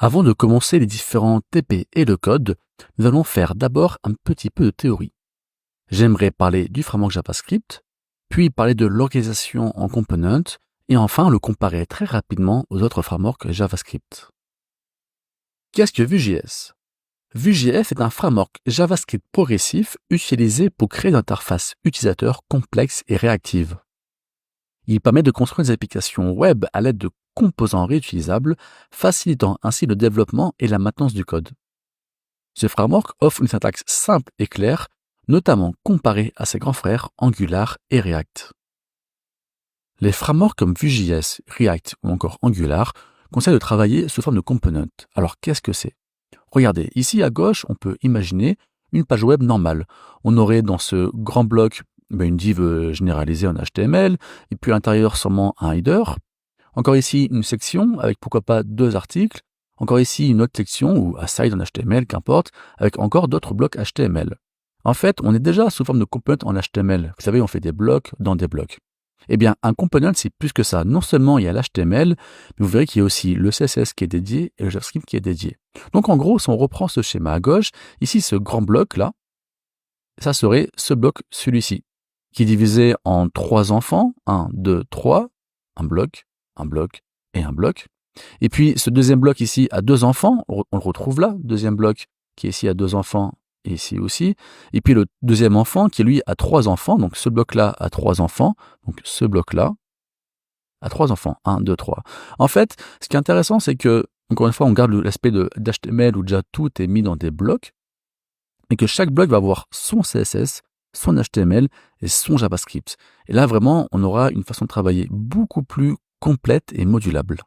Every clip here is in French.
Avant de commencer les différents TP et le code, nous allons faire d'abord un petit peu de théorie. J'aimerais parler du framework JavaScript, puis parler de l'organisation en components, et enfin le comparer très rapidement aux autres frameworks JavaScript. Qu'est-ce que Vue.js? Vue.js est un framework JavaScript progressif utilisé pour créer des interfaces utilisateurs complexes et réactives. Il permet de construire des applications web à l'aide de composants réutilisables, facilitant ainsi le développement et la maintenance du code. Ce framework offre une syntaxe simple et claire, notamment comparée à ses grands frères Angular et React. Les frameworks comme Vue.js, React ou encore Angular conseillent de travailler sous forme de components. Alors qu'est-ce que c'est? Regardez, ici à gauche, on peut imaginer une page web normale. On aurait dans ce grand bloc une div généralisée en HTML, et puis à l'intérieur sûrement un header. Encore ici une section avec pourquoi pas 2 articles. Encore ici une autre section ou un site en HTML, qu'importe, avec encore d'autres blocs HTML. En fait, on est déjà sous forme de component en HTML. Vous savez, on fait des blocs dans des blocs. Eh bien, un component, c'est plus que ça. Non seulement il y a l'HTML, mais vous verrez qu'il y a aussi le CSS qui est dédié et le JavaScript qui est dédié. Donc en gros, si on reprend ce schéma à gauche, ici ce grand bloc-là, ça serait ce bloc, celui-ci, qui est divisé en 3 enfants, 1, 2, 3, un bloc et un bloc. Et puis ce deuxième bloc ici a 2 enfants, on le retrouve là, deuxième bloc qui est ici a 2 enfants, et ici aussi. Et puis le deuxième enfant qui lui a 3 enfants, donc ce bloc-là a 3 enfants, donc ce bloc-là a 3 enfants, 1, 2, 3. En fait, ce qui est intéressant, c'est que, encore une fois, on garde l'aspect d'HTML où déjà tout est mis dans des blocs, et que chaque bloc va avoir son CSS, son HTML et son JavaScript. Et là, vraiment, on aura une façon de travailler beaucoup plus complète et modulable.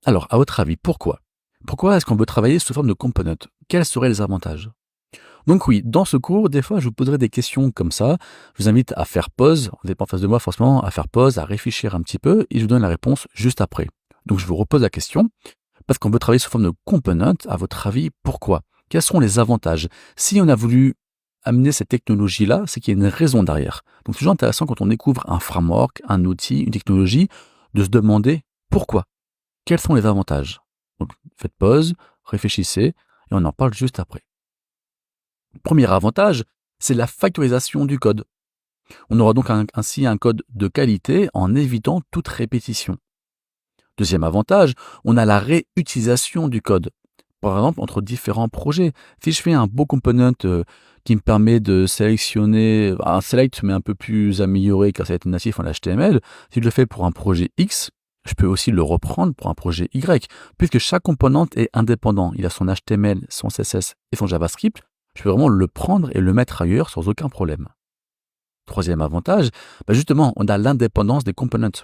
Alors, à votre avis, pourquoi? Pourquoi est-ce qu'on veut travailler sous forme de component? Quels seraient les avantages? Donc oui, dans ce cours, des fois, je vous poserai des questions comme ça. Je vous invite à faire pause. Vous n'êtes pas en face de moi, forcément, à faire pause, à réfléchir un petit peu, et je vous donne la réponse juste après. Donc je vous repose la question. Parce qu'on veut travailler sous forme de component, à votre avis, pourquoi? Quels sont les avantages? Si on a voulu amener cette technologie-là, c'est qu'il y a une raison derrière. Donc c'est toujours intéressant quand on découvre un framework, un outil, une technologie, de se demander pourquoi? Quels sont les avantages? Donc faites pause, réfléchissez, et on en parle juste après. Premier avantage, c'est la factorisation du code. On aura donc ainsi un code de qualité en évitant toute répétition. Deuxième avantage, on a la réutilisation du code. Par exemple, entre différents projets. Si je fais un beau component qui me permet de sélectionner un select mais un peu plus amélioré car ça va être natif en HTML, si je le fais pour un projet X, je peux aussi le reprendre pour un projet Y, puisque chaque component est indépendant. Il a son HTML, son CSS et son JavaScript. Je peux vraiment le prendre et le mettre ailleurs sans aucun problème. Troisième avantage, justement, on a l'indépendance des components.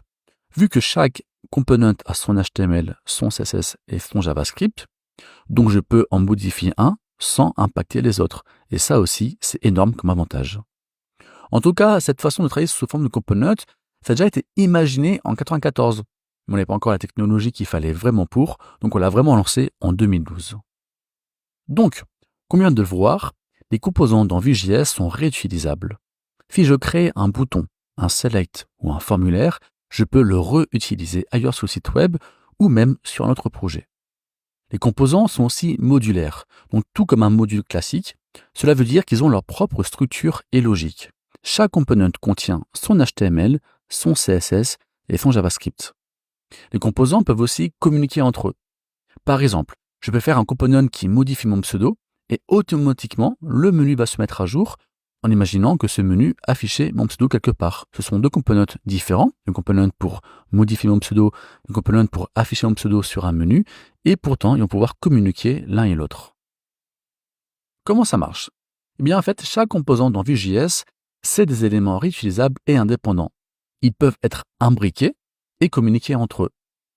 Vu que chaque component a son HTML, son CSS et son JavaScript, donc je peux en modifier un sans impacter les autres. Et ça aussi, c'est énorme comme avantage. En tout cas, cette façon de travailler sous forme de component, ça a déjà été imaginé en 1994. Mais on n'avait pas encore la technologie qu'il fallait vraiment pour, donc on l'a vraiment lancé en 2012. Donc, comme on vient de le voir, les composants dans Vue.js sont réutilisables. Si je crée un bouton, un select ou un formulaire, je peux le réutiliser ailleurs sur le site web ou même sur un autre projet. Les composants sont aussi modulaires, donc tout comme un module classique. Cela veut dire qu'ils ont leur propre structure et logique. Chaque component contient son HTML, son CSS et son JavaScript. Les composants peuvent aussi communiquer entre eux. Par exemple, je peux faire un component qui modifie mon pseudo et automatiquement le menu va se mettre à jour en imaginant que ce menu affichait mon pseudo quelque part. Ce sont 2 components différents, une component pour modifier mon pseudo, une component pour afficher mon pseudo sur un menu, et pourtant ils vont pouvoir communiquer l'un et l'autre. Comment ça marche? Eh bien en fait, chaque composant dans Vue.js, c'est des éléments réutilisables et indépendants. Ils peuvent être imbriqués et communiquer entre eux.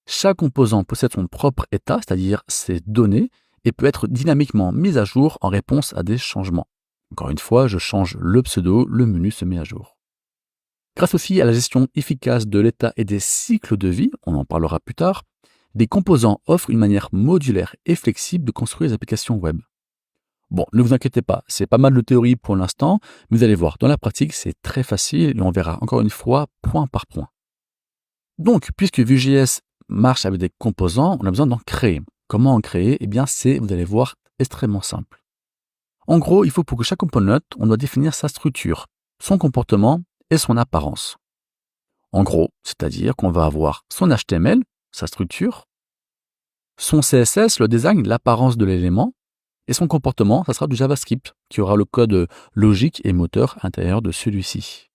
Chaque composant possède son propre état, c'est-à-dire ses données, et peut être dynamiquement mis à jour en réponse à des changements. Encore une fois, je change le pseudo, le menu se met à jour. Grâce aussi à la gestion efficace de l'état et des cycles de vie, on en parlera plus tard, les composants offrent une manière modulaire et flexible de construire les applications web. Bon, ne vous inquiétez pas, c'est pas mal de théorie pour l'instant, mais vous allez voir, dans la pratique, c'est très facile et on verra encore une fois point par point. Donc, puisque Vue.js marche avec des composants, on a besoin d'en créer. Comment en créer? Eh bien, vous allez voir, extrêmement simple. En gros, il faut pour que chaque component, on doit définir sa structure, son comportement et son apparence. En gros, c'est-à-dire qu'on va avoir son HTML, sa structure, son CSS, le design, l'apparence de l'élément, et son comportement, ça sera du JavaScript, qui aura le code logique et moteur à l'intérieur de celui-ci.